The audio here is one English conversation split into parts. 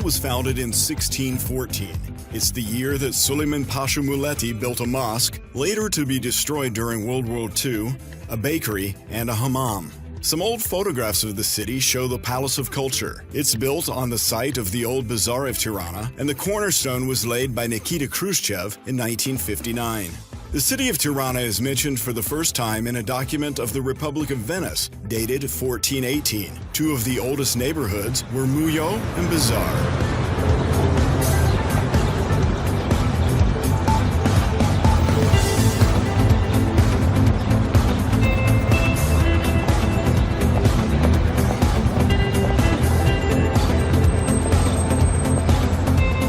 was founded in 1614. It's the year that Suleiman Pasha Muleti built a mosque, later to be destroyed during World War II, a bakery, and a hammam. Some old photographs of the city show the Palace of Culture. It's built on the site of the old Bazaar of Tirana, and the cornerstone was laid by Nikita Khrushchev in 1959. The city of Tirana is mentioned for the first time in a document of the Republic of Venice, dated 1418. Two of the oldest neighborhoods were Mujo and Bazaar.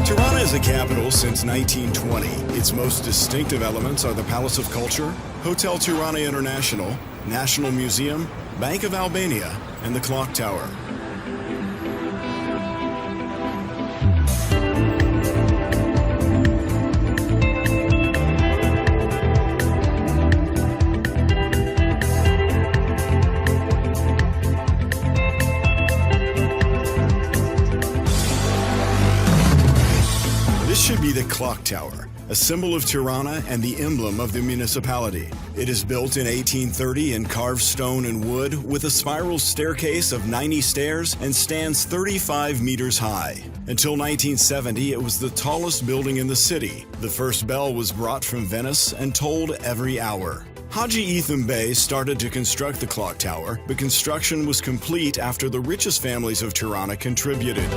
Tirana is a capital since 1920. Its most distinctive elements are the Palace of Culture, Hotel Tirana International, National Museum, Bank of Albania, and the Clock Tower. This should be the Clock Tower, a symbol of Tirana and the emblem of the municipality. It is built in 1830 in carved stone and wood with a spiral staircase of 90 stairs and stands 35 meters high. Until 1970, it was the tallest building in the city. The first bell was brought from Venice and tolled every hour. Haji Ethan Bey started to construct the Clock Tower, but construction was complete after the richest families of Tirana contributed.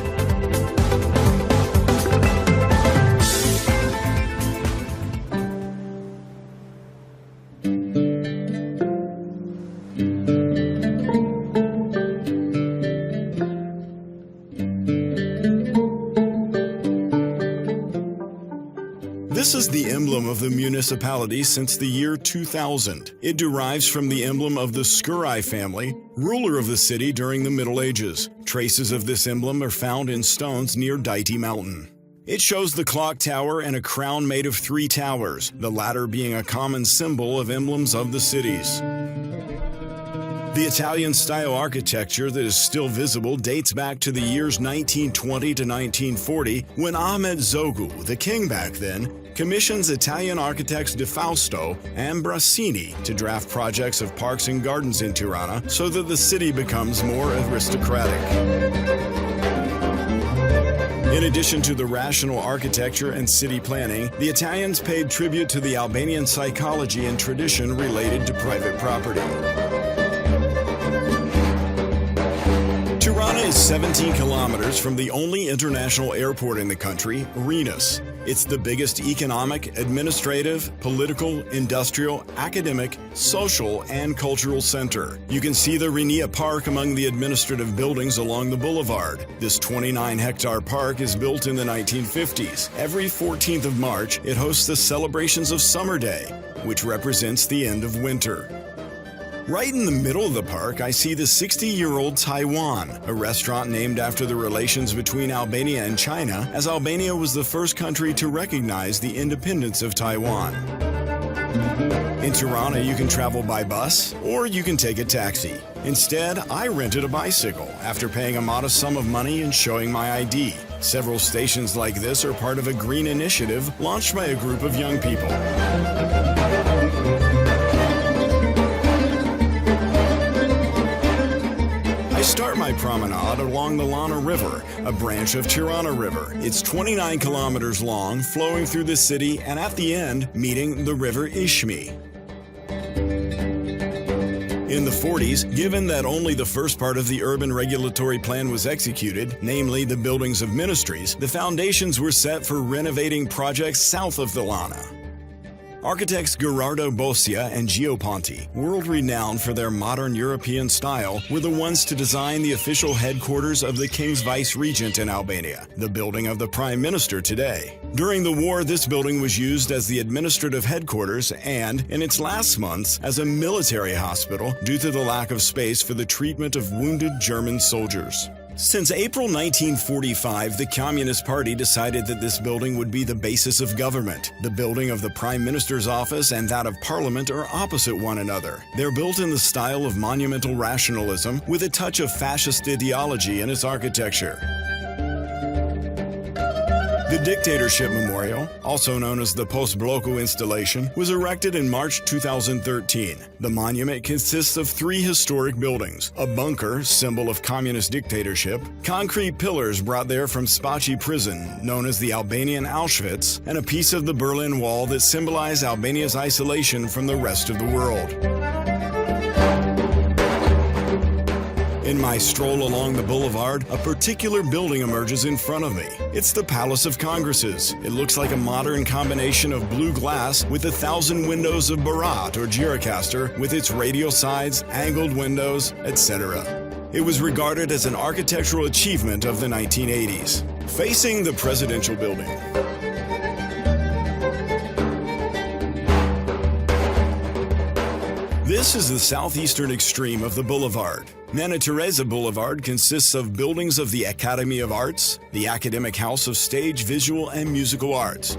This is the emblem of the municipality since the year 2000. It derives from the emblem of the Skurai family, ruler of the city during the Middle Ages. Traces of this emblem are found in stones near Daiti Mountain. It shows the clock tower and a crown made of 3 towers, the latter being a common symbol of emblems of the cities. The Italian-style architecture that is still visible dates back to the years 1920 to 1940, when Ahmed Zogu, the king back then, commissions Italian architects De Fausto and Brassini to draft projects of parks and gardens in Tirana so that the city becomes more aristocratic. In addition to the rational architecture and city planning, the Italians paid tribute to the Albanian psychology and tradition related to private property. Tirana is 17 kilometers from the only international airport in the country, Rennes. It's the biggest economic, administrative, political, industrial, academic, social, and cultural center. You can see the Rinia Park among the administrative buildings along the boulevard. This 29-hectare park is built in the 1950s. Every 14th of March, it hosts the celebrations of Summer Day, which represents the end of winter. Right in the middle of the park, I see the 60-year-old Taiwan, a restaurant named after the relations between Albania and China, as Albania was the first country to recognize the independence of Taiwan. In Tirana, you can travel by bus, or you can take a taxi. Instead, I rented a bicycle after paying a modest sum of money and showing my ID. Several stations like this are part of a green initiative launched by a group of young people. I start my promenade along the Lana River, a branch of Tirana River. It's 29 kilometers long, flowing through the city, and at the end, meeting the river Ishmi. In the 40s, given that only the first part of the urban regulatory plan was executed, namely the buildings of ministries, the foundations were set for renovating projects south of the Lana. Architects Gerardo Bossia and Gio Ponti, world-renowned for their modern European style, were the ones to design the official headquarters of the King's Vice-Regent in Albania, the building of the Prime Minister today. During the war, this building was used as the administrative headquarters and, in its last months, as a military hospital due to the lack of space for the treatment of wounded German soldiers. Since April 1945, the Communist Party decided that this building would be the basis of government. The building of the Prime Minister's office and that of Parliament are opposite one another. They're built in the style of monumental rationalism with a touch of fascist ideology in its architecture. The Dictatorship Memorial, also known as the Postbloku installation, was erected in March 2013. The monument consists of 3 historic buildings: a bunker, symbol of communist dictatorship, concrete pillars brought there from Spača prison, known as the Albanian Auschwitz, and a piece of the Berlin Wall that symbolized Albania's isolation from the rest of the world. In my stroll along the boulevard, a particular building emerges in front of me. It's the Palace of Congresses. It looks like a modern combination of blue glass with 1,000 windows of Barat or Gjirokastër, with its radial sides, angled windows, etc. It was regarded as an architectural achievement of the 1980s. Facing the presidential building. This is the southeastern extreme of the boulevard. Nana Teresa Boulevard consists of buildings of the Academy of Arts, the Academic House of Stage, Visual, and Musical Arts.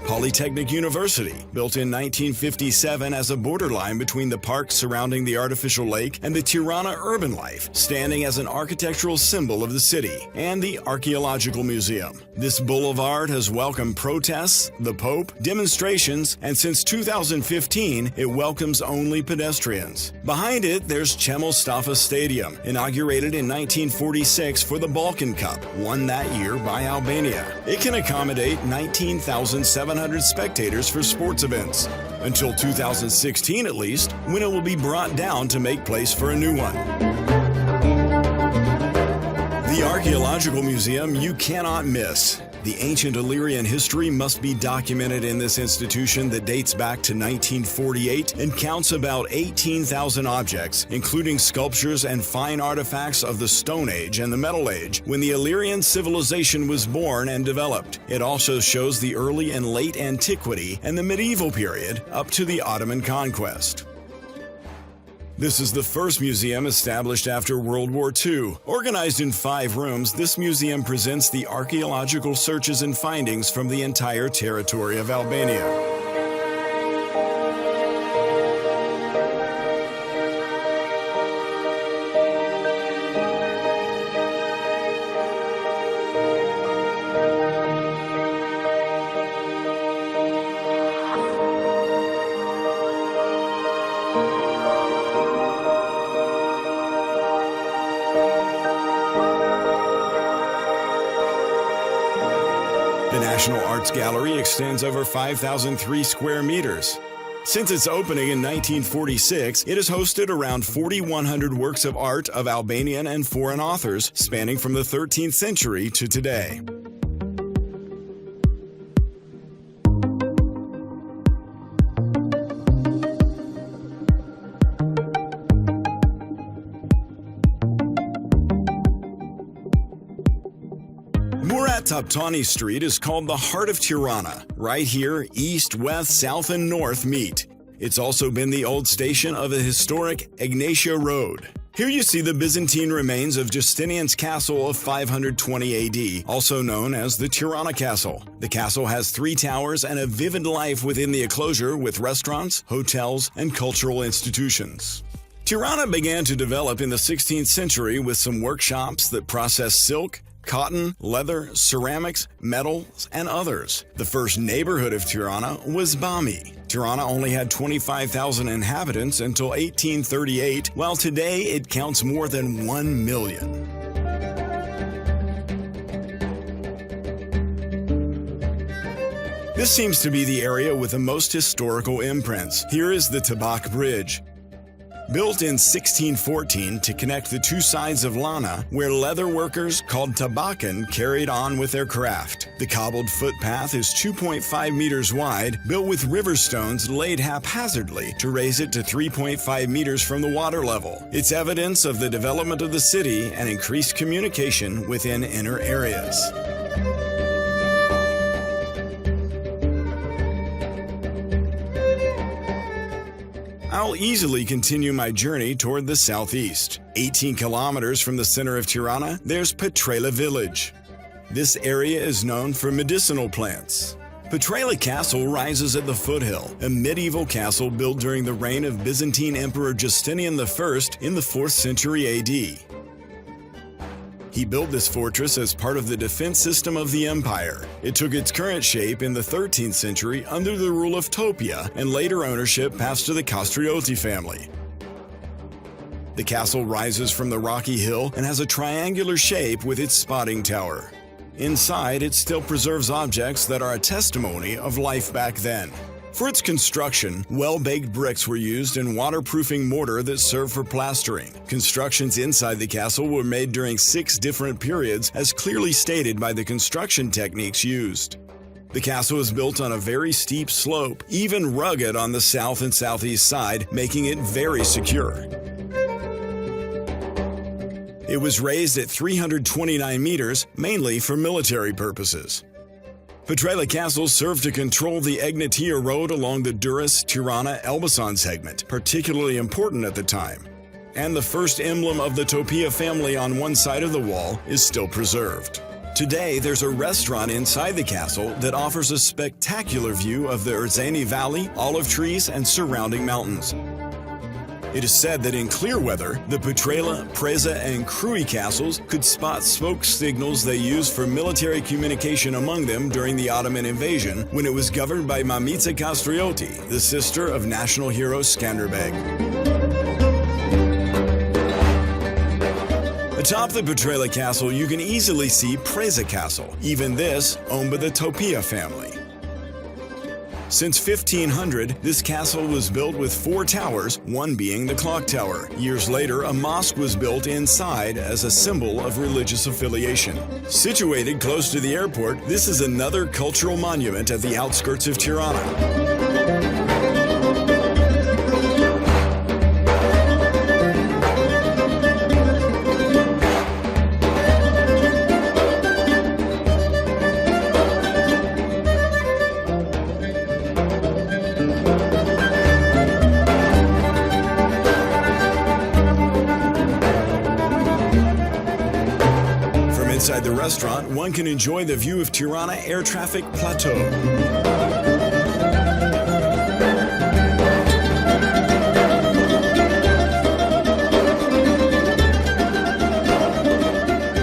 Polytechnic University, built in 1957 as a borderline between the park surrounding the artificial lake and the Tirana urban life, standing as an architectural symbol of the city, and the Archaeological Museum. This boulevard has welcomed protests, the Pope, demonstrations, and since 2015, it welcomes only pedestrians. Behind it, there's Qemal Mustafa Stadium, inaugurated in 1946 for the Balkan Cup, won that year by Albania. It can accommodate 19,700 spectators for sports events, until 2016 at least, when it will be brought down to make place for a new one. The Archaeological Museum you cannot miss. The ancient Illyrian history must be documented in this institution that dates back to 1948 and counts about 18,000 objects, including sculptures and fine artifacts of the Stone Age and the Metal Age, when the Illyrian civilization was born and developed. It also shows the early and late antiquity and the medieval period up to the Ottoman conquest. This is the first museum established after World War II. Organized in 5 rooms, this museum presents the archaeological searches and findings from the entire territory of Albania. The National Arts Gallery extends over 5,003 square meters. Since its opening in 1946, it has hosted around 4,100 works of art of Albanian and foreign authors, spanning from the 13th century to today. Murat Toptani Street is called the heart of Tirana. Right here, east, west, south, and north meet. It's also been the old station of a historic Egnatia Road. Here you see the Byzantine remains of Justinian's castle of 520 AD, also known as the Tirana Castle. The castle has 3 towers and a vivid life within the enclosure with restaurants, hotels, and cultural institutions. Tirana began to develop in the 16th century with some workshops that processed silk, cotton, leather, ceramics, metals, and others. The first neighborhood of Tirana was Bami. Tirana only had 25,000 inhabitants until 1838, while today it counts more than 1 million. This seems to be the area with the most historical imprints. Here is the Tabak Bridge. Built in 1614 to connect the 2 sides of Lana, where leather workers called Tabakan carried on with their craft. The cobbled footpath is 2.5 meters wide, built with river stones laid haphazardly to raise it to 3.5 meters from the water level. It's evidence of the development of the city and increased communication within inner areas. I'll easily continue my journey toward the southeast. 18 kilometers from the center of Tirana, there's Petrela village. This area is known for medicinal plants. Petrela Castle rises at the foothill, a medieval castle built during the reign of Byzantine Emperor Justinian I in the 4th century AD. He built this fortress as part of the defense system of the empire. It took its current shape in the 13th century under the rule of Topia, and later ownership passed to the Castrioti family. The castle rises from the rocky hill and has a triangular shape with its spotting tower. Inside, it still preserves objects that are a testimony of life back then. For its construction, well-baked bricks were used and waterproofing mortar that served for plastering. Constructions inside the castle were made during 6 different periods, as clearly stated by the construction techniques used. The castle is built on a very steep slope, even rugged on the south and southeast side, making it very secure. It was raised at 329 meters, mainly for military purposes. Petrela Castle served to control the Egnatia Road along the Durrës-Tirana-Elbasan segment, particularly important at the time. And the first emblem of the Topia family on one side of the wall is still preserved. Today, there's a restaurant inside the castle that offers a spectacular view of the Urzeni Valley, olive trees, and surrounding mountains. It is said that in clear weather, the Petrela, Preza, and Krui castles could spot smoke signals they used for military communication among them during the Ottoman invasion, when it was governed by Mamica Castrioti, the sister of national hero Skanderbeg. Atop the Petrela Castle, you can easily see Preza Castle, even this owned by the Topia family. Since 1500, this castle was built with 4 towers, one being the clock tower. Years later, a mosque was built inside as a symbol of religious affiliation. Situated close to the airport, this is another cultural monument at the outskirts of Tirana. Inside the restaurant, one can enjoy the view of Tirana Air Traffic Plateau.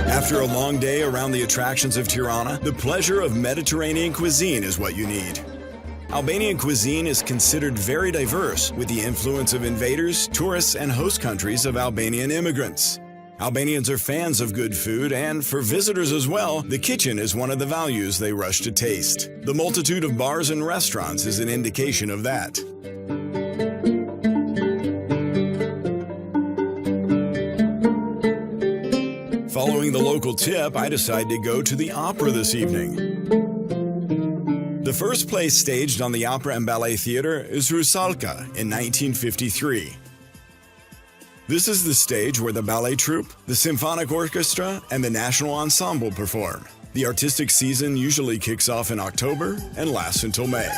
After a long day around the attractions of Tirana, the pleasure of Mediterranean cuisine is what you need. Albanian cuisine is considered very diverse, with the influence of invaders, tourists, and host countries of Albanian immigrants. Albanians are fans of good food, and for visitors as well, the kitchen is one of the values they rush to taste. The multitude of bars and restaurants is an indication of that. Following the local tip, I decided to go to the opera this evening. The first play staged on the Opera and Ballet Theater is Rusalka in 1953. This is the stage where the ballet troupe, the symphonic orchestra, and the national ensemble perform. The artistic season usually kicks off in October and lasts until May.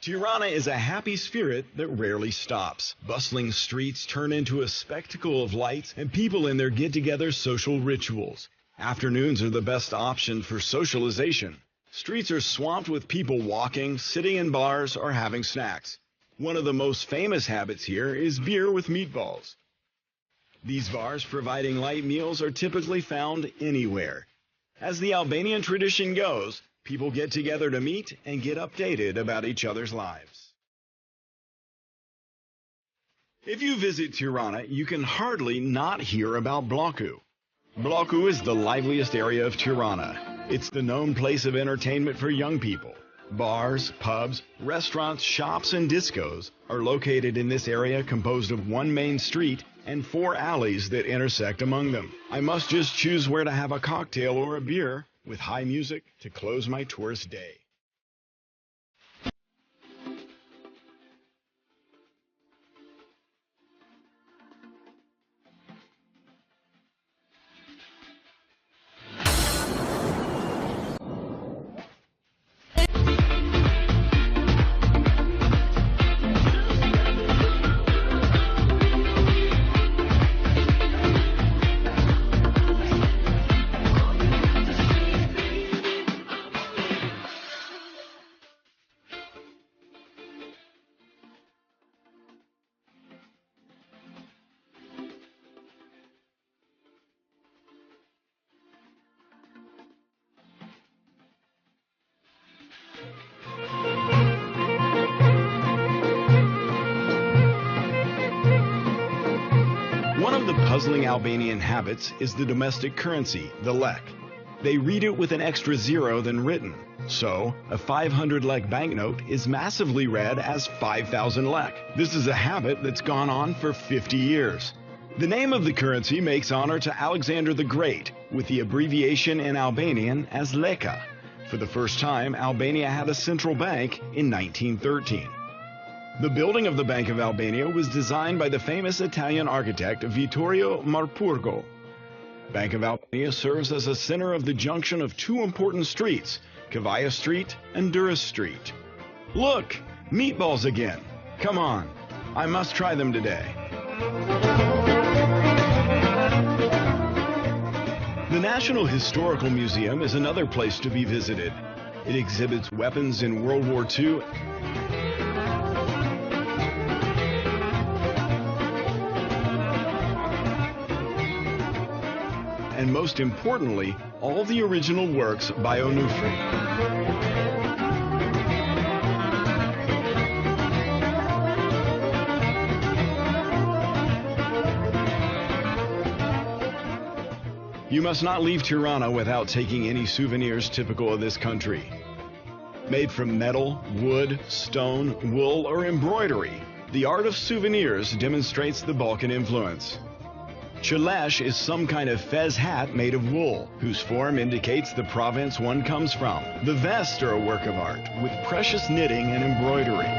Tirana is a happy spirit that rarely stops. Bustling streets turn into a spectacle of lights and people in their get-together social rituals. Afternoons are the best option for socialization. Streets are swamped with people walking, sitting in bars, or having snacks. One of the most famous habits here is beer with meatballs. These bars providing light meals are typically found anywhere. As the Albanian tradition goes, people get together to meet and get updated about each other's lives. If you visit Tirana, you can hardly not hear about Bloku. Bloku is the liveliest area of Tirana. It's the known place of entertainment for young people. Bars, pubs, restaurants, shops, and discos are located in this area, composed of one main street and 4 alleys that intersect among them. I must just choose where to have a cocktail or a beer with high music to close my tourist day. puzzling Albanian habits is the domestic currency, the lek. They read it with an extra zero than written. So, a 500 lek banknote is massively read as 5,000 lek. This is a habit that's gone on for 50 years. The name of the currency makes honor to Alexander the Great, with the abbreviation in Albanian as leka. For the first time, Albania had a central bank in 1913. The building of the Bank of Albania was designed by the famous Italian architect Vittorio Marpurgo. Bank of Albania serves as a center of the junction of two important streets, Kavaja Street and Durrës Street. Look, meatballs again. Come on, I must try them today. The National Historical Museum is another place to be visited. It exhibits weapons in World War II and most importantly, all the original works by Onufri. You must not leave Tirana without taking any souvenirs typical of this country. Made from metal, wood, stone, wool, or embroidery, the art of souvenirs demonstrates the Balkan influence. Çeleş is some kind of fez hat made of wool, whose form indicates the province one comes from. The vests are a work of art, with precious knitting and embroidery.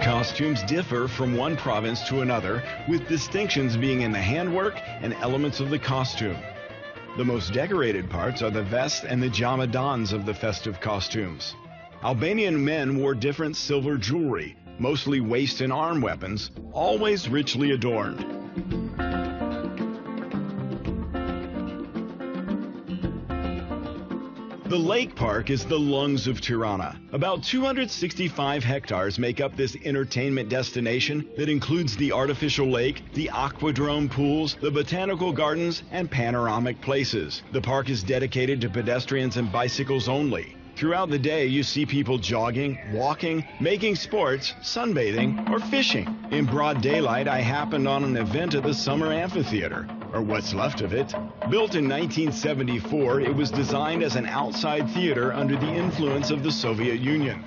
Costumes differ from one province to another, with distinctions being in the handwork and elements of the costume. The most decorated parts are the vests and the jamadans of the festive costumes. Albanian men wore different silver jewelry, mostly waist and arm weapons, always richly adorned. The lake park is the lungs of Tirana. About 265 hectares make up this entertainment destination that includes the artificial lake, the aquadrome pools, the botanical gardens, and panoramic places. The park is dedicated to pedestrians and bicycles only. Throughout the day, you see people jogging, walking, making sports, sunbathing, or fishing. In broad daylight, I happened on an event at the Summer Amphitheater, or what's left of it. Built in 1974, it was designed as an outside theater under the influence of the Soviet Union.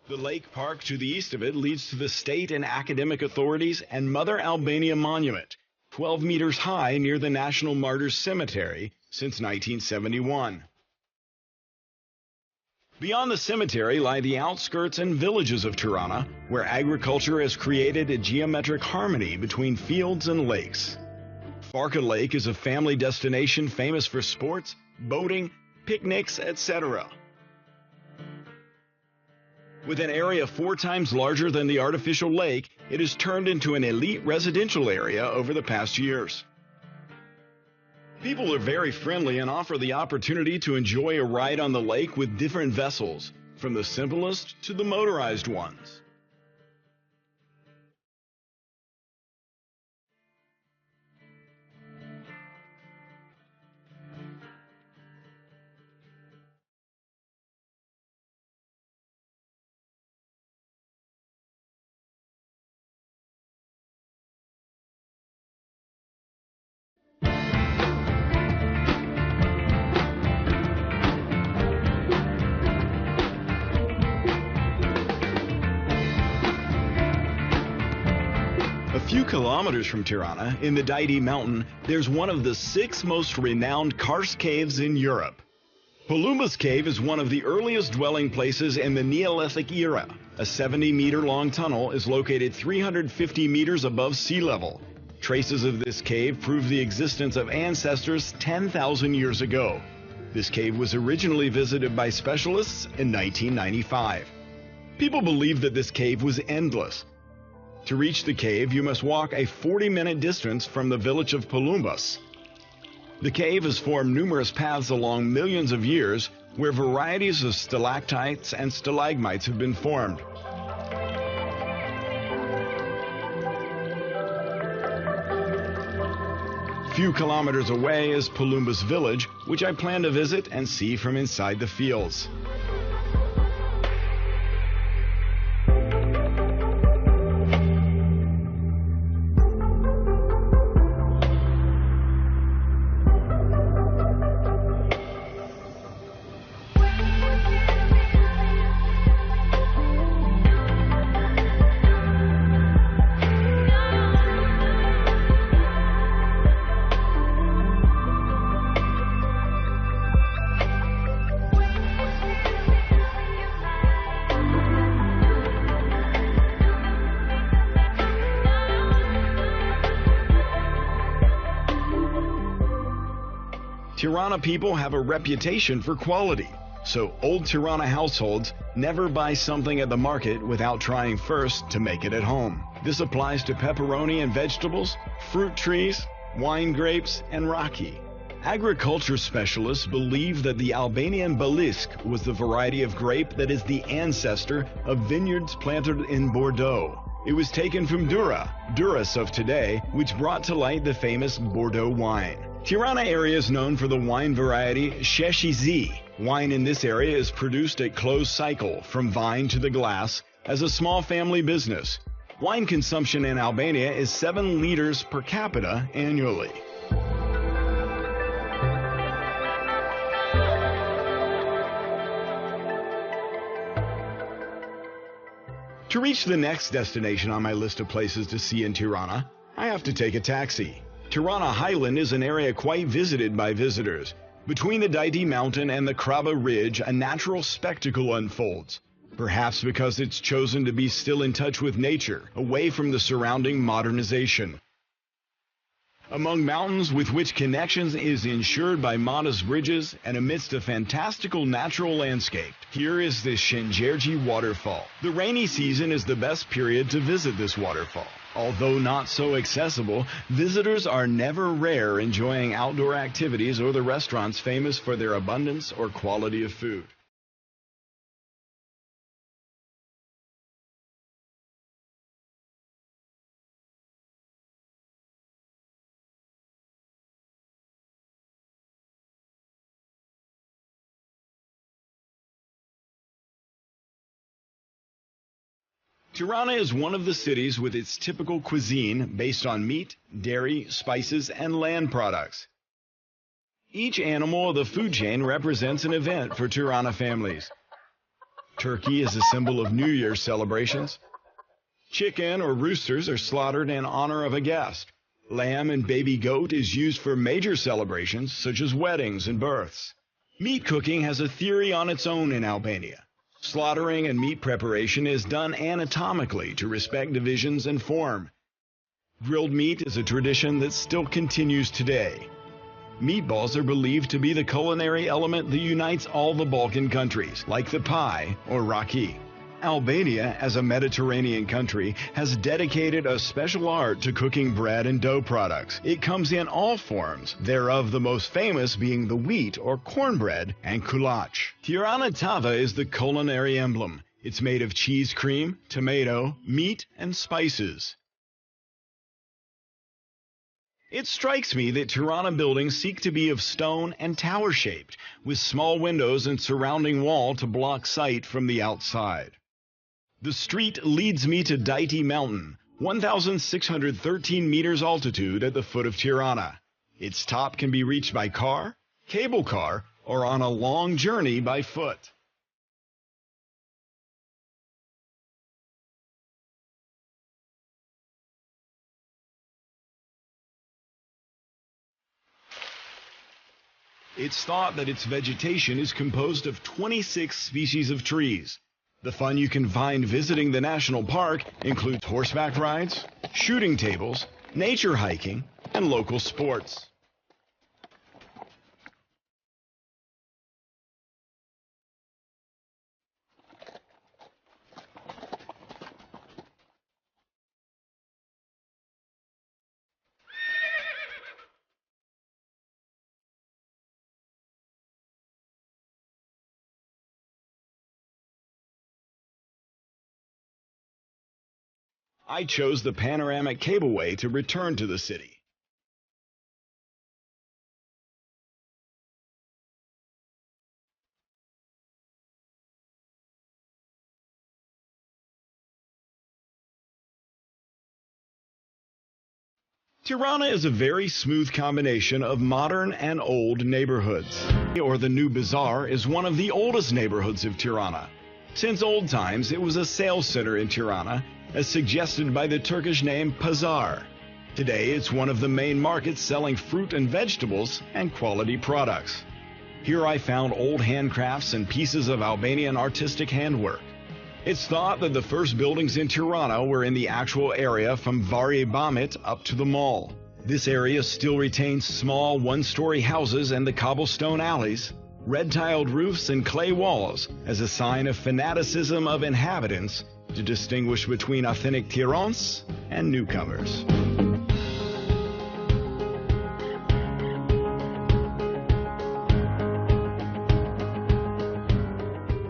The lake park to the east of it leads to the state and academic authorities and Mother Albania Monument, 12 meters high near the National Martyrs Cemetery since 1971. Beyond the cemetery lie the outskirts and villages of Tirana, where agriculture has created a geometric harmony between fields and lakes. Farka Lake is a family destination famous for sports, boating, picnics, etc. With an area 4 times larger than the artificial lake, it has turned into an elite residential area over the past years. People are very friendly and offer the opportunity to enjoy a ride on the lake with different vessels, from the simplest to the motorized ones. A few kilometers from Tirana, in the Daidi Mountain, there's one of the 6 most renowned karst caves in Europe. Palumba's cave is one of the earliest dwelling places in the Neolithic era. A 70-meter-long tunnel is located 350 meters above sea level. Traces of this cave prove the existence of ancestors 10,000 years ago. This cave was originally visited by specialists in 1995. People believe that this cave was endless. To reach the cave, you must walk a 40-minute distance from the village of Palumbas. The cave has formed numerous paths along millions of years where varieties of stalactites and stalagmites have been formed. A few kilometers away is Palumbas village, which I plan to visit and see from inside the fields. Tirana people have a reputation for quality, so old Tirana households never buy something at the market without trying first to make it at home. This applies to pepperoni and vegetables, fruit trees, wine grapes, and raki. Agriculture specialists believe that the Albanian Balisk was the variety of grape that is the ancestor of vineyards planted in Bordeaux. It was taken from Duras of today, which brought to light the famous Bordeaux wine. Tirana area is known for the wine variety Sheshizi. Wine in this area is produced at closed cycle, from vine to the glass, as a small family business. Wine consumption in Albania is 7 liters per capita annually. To reach the next destination on my list of places to see in Tirana, I have to take a taxi. Tirana Highland is an area quite visited by visitors. Between the Daiti Mountain and the Kraba Ridge, a natural spectacle unfolds. Perhaps because it's chosen to be still in touch with nature, away from the surrounding modernization. Among mountains with which connections is ensured by modest bridges and amidst a fantastical natural landscape, here is the Shenjerji waterfall. The rainy season is the best period to visit this waterfall. Although not so accessible, visitors are never rare enjoying outdoor activities or the restaurants famous for their abundance or quality of food. Tirana is one of the cities with its typical cuisine based on meat, dairy, spices, and land products. Each animal of the food chain represents an event for Tirana families. Turkey is a symbol of New Year's celebrations. Chicken or roosters are slaughtered in honor of a guest. Lamb and baby goat is used for major celebrations such as weddings and births. Meat cooking has a theory on its own in Albania. Slaughtering and meat preparation is done anatomically to respect divisions and form. Grilled meat is a tradition that still continues today. Meatballs are believed to be the culinary element that unites all the Balkan countries, like the pie or raki. Albania, as a Mediterranean country, has dedicated a special art to cooking bread and dough products. It comes in all forms, thereof the most famous being the wheat or cornbread and kulach. Tirana tava is the culinary emblem. It's made of cheese cream, tomato, meat, and spices. It strikes me that Tirana buildings seek to be of stone and tower-shaped, with small windows and surrounding wall to block sight from the outside. The street leads me to Daiti Mountain, 1,613 meters altitude at the foot of Tirana. Its top can be reached by car, cable car, or on a long journey by foot. It's thought that its vegetation is composed of 26 species of trees. The fun you can find visiting the national park includes horseback rides, shooting tables, nature hiking, and local sports. I chose the panoramic cableway to return to the city. Tirana is a very smooth combination of modern and old neighborhoods. Or the New Bazaar is one of the oldest neighborhoods of Tirana. Since old times, it was a sales center in Tirana, as suggested by the Turkish name Pazar. Today, it's one of the main markets selling fruit and vegetables and quality products. Here I found old handcrafts and pieces of Albanian artistic handwork. It's thought that the first buildings in Tirana were in the actual area from Vari Bamit up to the mall. This area still retains small one-story houses and the cobblestone alleys, red-tiled roofs and clay walls as a sign of fanaticism of inhabitants to distinguish between authentic Tirans and newcomers.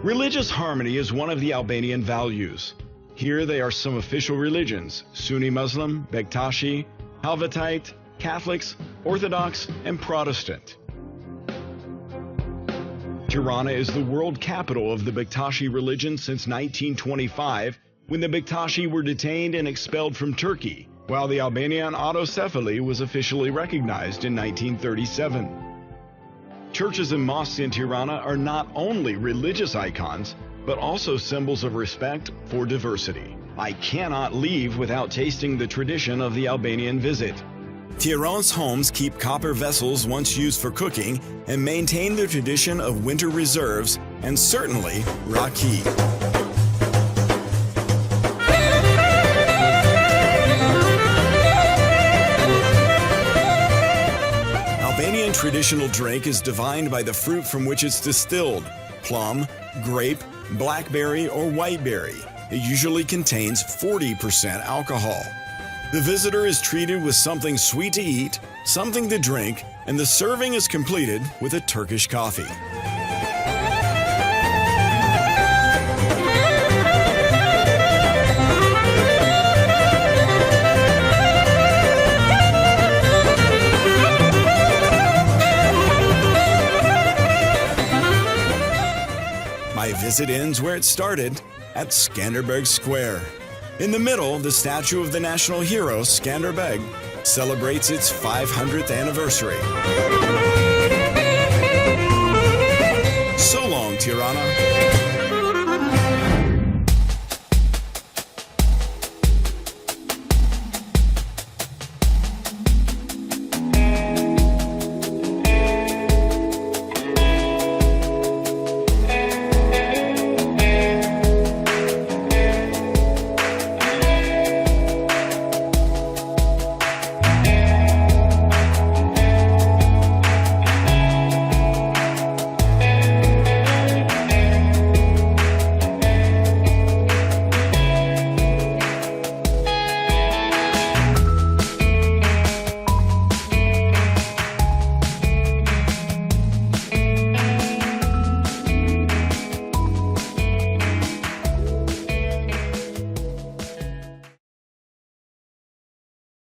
Religious harmony is one of the Albanian values. Here they are some official religions: Sunni Muslim, Bektashi, Helvetite, Catholics, Orthodox, and Protestant. Tirana is the world capital of the Bektashi religion since 1925, when the Bektashi were detained and expelled from Turkey, while the Albanian autocephaly was officially recognized in 1937. Churches and mosques in Tirana are not only religious icons, but also symbols of respect for diversity. I cannot leave without tasting the tradition of the Albanian visit. Tiran's homes keep copper vessels once used for cooking and maintain the tradition of winter reserves and certainly raki. Albanian traditional drink is defined by the fruit from which it's distilled: plum, grape, blackberry, or whiteberry. It usually contains 40% alcohol. The visitor is treated with something sweet to eat, something to drink, and the serving is completed with a Turkish coffee. My visit ends where it started, at Skanderbeg Square. In the middle, the statue of the national hero, Skanderbeg, celebrates its 500th anniversary. So long, Tirana.